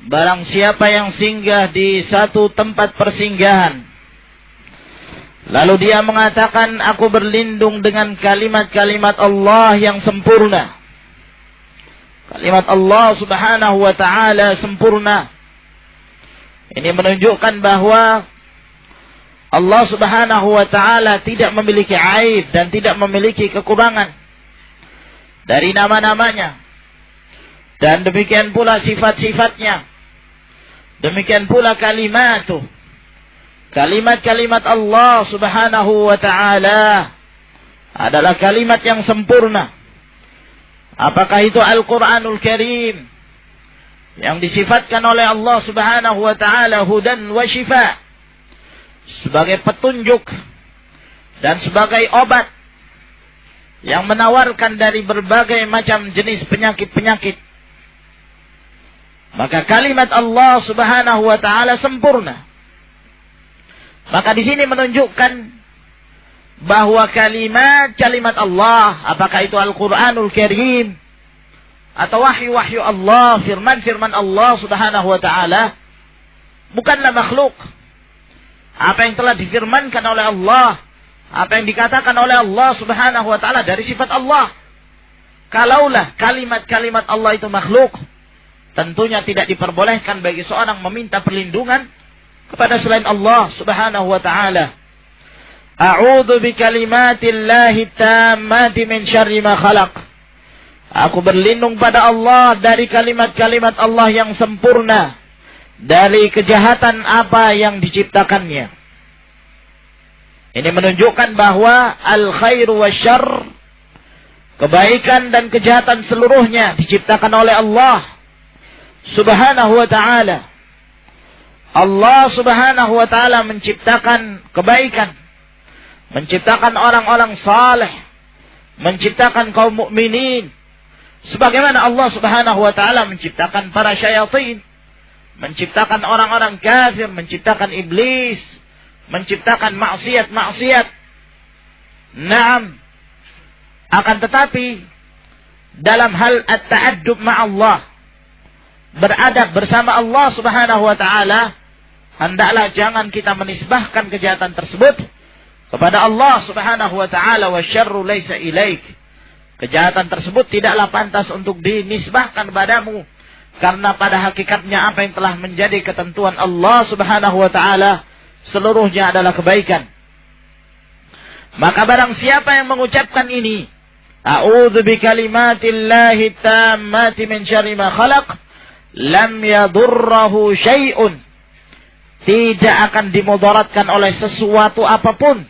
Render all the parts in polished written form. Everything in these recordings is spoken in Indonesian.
barang siapa yang singgah di satu tempat persinggahan, lalu dia mengatakan, aku berlindung dengan kalimat-kalimat Allah yang sempurna. Kalimat Allah subhanahu wa ta'ala sempurna. Ini menunjukkan bahwa Allah subhanahu wa ta'ala tidak memiliki aib dan tidak memiliki kekurangan dari nama-namanya. Dan demikian pula sifat-sifatnya. Demikian pula kalimat-kalimat Allah subhanahu wa ta'ala adalah kalimat yang sempurna. Apakah itu Al-Quranul Karim yang disifatkan oleh Allah subhanahu wa ta'ala hudan wa shifa, sebagai petunjuk dan sebagai obat yang menawarkan dari berbagai macam jenis penyakit-penyakit. Maka kalimat Allah subhanahu wa ta'ala sempurna. Maka di sini menunjukkan bahwa kalimat Allah, apakah itu Al-Quranul Karim atau wahyu-wahyu Allah, firman-firman Allah subhanahu wa ta'ala, bukanlah makhluk. Apa yang telah difirmankan oleh Allah, apa yang dikatakan oleh Allah subhanahu wa ta'ala dari sifat Allah. Kalaulah kalimat-kalimat Allah itu makhluk, tentunya tidak diperbolehkan bagi seorang meminta perlindungan kepada selain Allah subhanahu wa ta'ala. A'udzu bikalimatillahi tammati min syarri ma khalaq. Aku berlindung pada Allah dari kalimat-kalimat Allah yang sempurna, dari kejahatan apa yang diciptakannya. Ini menunjukkan bahwa al-khairu wasyarr, kebaikan dan kejahatan seluruhnya diciptakan oleh Allah subhanahu wa ta'ala. Allah subhanahu wa ta'ala menciptakan kebaikan, menciptakan orang-orang saleh, menciptakan kaum mukminin, sebagaimana Allah subhanahu wa ta'ala menciptakan para syayatin, menciptakan orang-orang kafir, menciptakan iblis, menciptakan maksiat-maksiat. Naam. Akan tetapi dalam hal at-ta'addub ma'allah, beradab bersama Allah subhanahu wa ta'ala, hendaklah jangan kita menisbahkan kejahatan tersebut kepada Allah subhanahu wa ta'ala. Wa syarru laysa ilaik. Kejahatan tersebut tidaklah pantas untuk dinisbahkan padamu, karena pada hakikatnya apa yang telah menjadi ketentuan Allah subhanahu wa ta'ala seluruhnya adalah kebaikan. Maka barang siapa yang mengucapkan ini, a'udzu bikalimatillahi tammati min syarri ma khalaq, lam yadurrahu syai'un, tidak akan dimudaratkan oleh sesuatu apapun,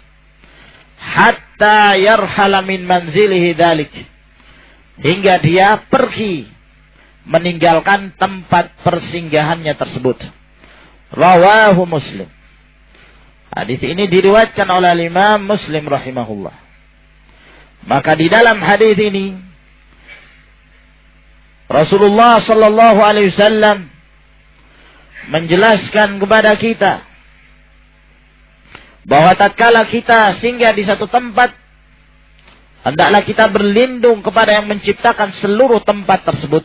hatta yarhala min manzilihi dzalik, hingga dia pergi meninggalkan tempat persinggahannya tersebut. Rawahu Muslim. Hadis ini diriwayatkan oleh Imam Muslim rahimahullah. Maka di dalam hadis ini Rasulullah sallallahu alaihi wasallam menjelaskan kepada kita bahwa tatkala kita singgah di satu tempat, hendaklah kita berlindung kepada yang menciptakan seluruh tempat tersebut,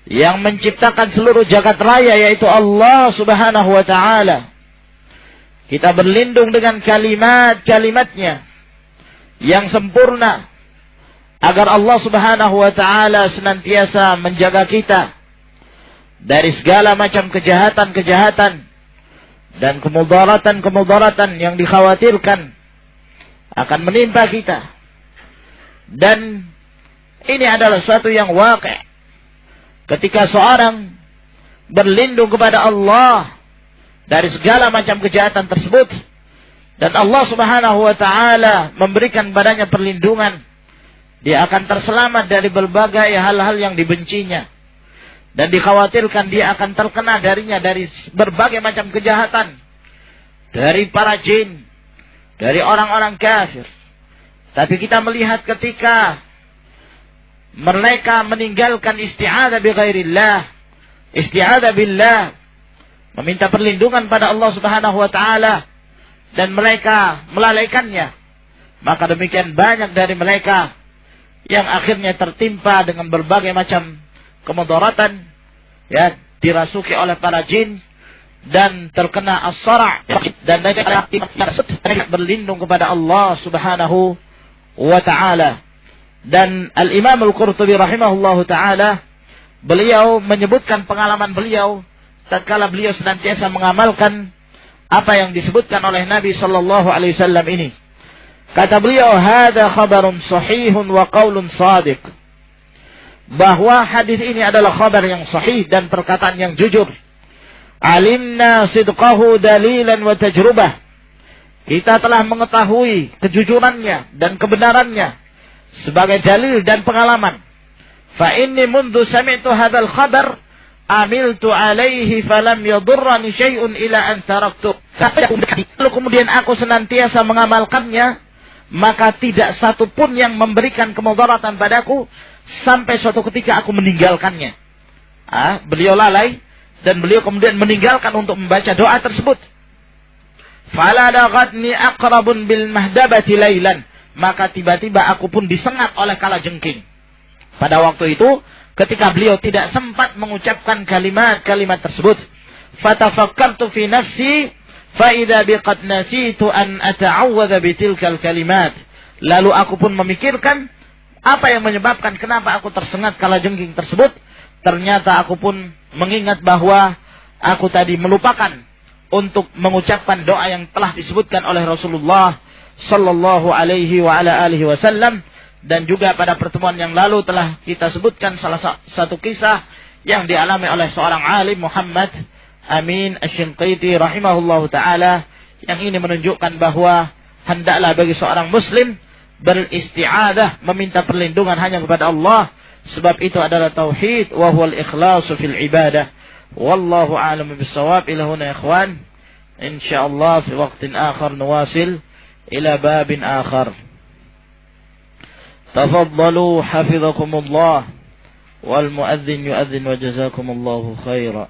yang menciptakan seluruh jagat raya, yaitu Allah subhanahu wa ta'ala. Kita berlindung dengan kalimat-kalimatnya yang sempurna, agar Allah subhanahu wa ta'ala senantiasa menjaga kita dari segala macam kejahatan-kejahatan dan kemudaratan-kemudaratan yang dikhawatirkan akan menimpa kita. Dan ini adalah suatu yang waqi'. Ketika seorang berlindung kepada Allah dari segala macam kejahatan tersebut, dan Allah subhanahu wa ta'ala memberikan padanya perlindungan, dia akan terselamat dari berbagai hal-hal yang dibencinya, dan dikhawatirkan dia akan terkena darinya dari berbagai macam kejahatan, dari para jin, dari orang-orang kafir. Tapi kita melihat ketika mereka meninggalkan isti'adzah bi ghairillah, isti'adzah billah, meminta perlindungan pada Allah subhanahu wa ta'ala, dan mereka melalaikannya, maka demikian banyak dari mereka yang akhirnya tertimpa dengan berbagai macam kemudaratan, ya, dirasuki oleh para jin dan terkena as-sara' dan berlindung kepada Allah Subhanahu wa ta'ala. Dan Al-Imam Al-Qurtubi rahimahullahu ta'ala, beliau menyebutkan pengalaman beliau tatkala beliau senantiasa mengamalkan apa yang disebutkan oleh Nabi sallallahu alaihi wasallam ini. Kata beliau, "Hadza khabarun sahihun wa qaulun shadiq." Bahwa hadis ini adalah khabar yang sahih dan perkataan yang jujur. Alimna sidqahu dalilan wa tajrubah. Kita telah mengetahui kejujurannya dan kebenarannya sebagai dalil dan pengalaman. Fa inni mundu sami'tu hadzal khabar amiltu alaihi falam yadurrani syai'un ila an taraktu. Lalu kemudian aku senantiasa mengamalkannya, maka tidak satu pun yang memberikan kemudaratan padaku sampai suatu ketika aku meninggalkannya. Beliau lalai dan beliau kemudian meninggalkan untuk membaca doa tersebut. Fala daghatni aqrabun bil mahdabati lailan. Maka tiba-tiba aku pun disengat oleh kalajengking. Pada waktu itu, ketika beliau tidak sempat mengucapkan kalimat-kalimat tersebut, fatafakkartu fi nafsi fa idza biqad nasitu an ata'awwadha bitilkal kalimat. Lalu aku pun memikirkan apa yang menyebabkan kenapa aku tersengat kalajengking tersebut. Ternyata aku pun mengingat bahwa aku tadi melupakan untuk mengucapkan doa yang telah disebutkan oleh Rasulullah sallallahu alaihi wa ala alihi wasallam. Dan juga pada pertemuan yang lalu telah kita sebutkan salah satu kisah yang dialami oleh seorang alim Muhammad Amin Asy-Shinqiti rahimahullahu taala, yang ini menunjukkan bahwa hendaklah bagi seorang muslim beristi'adzah, meminta perlindungan hanya kepada Allah, sebab itu adalah tauhid wa huwal ikhlasu fil ibadah. Wallahu a'lam bis-shawab. Ila huna ikhwan, insyaallah fi waqtin akhar nuwasil ila babin akhar. تفضلوا حفظكم الله والمؤذن يؤذن وجزاكم الله خيرا.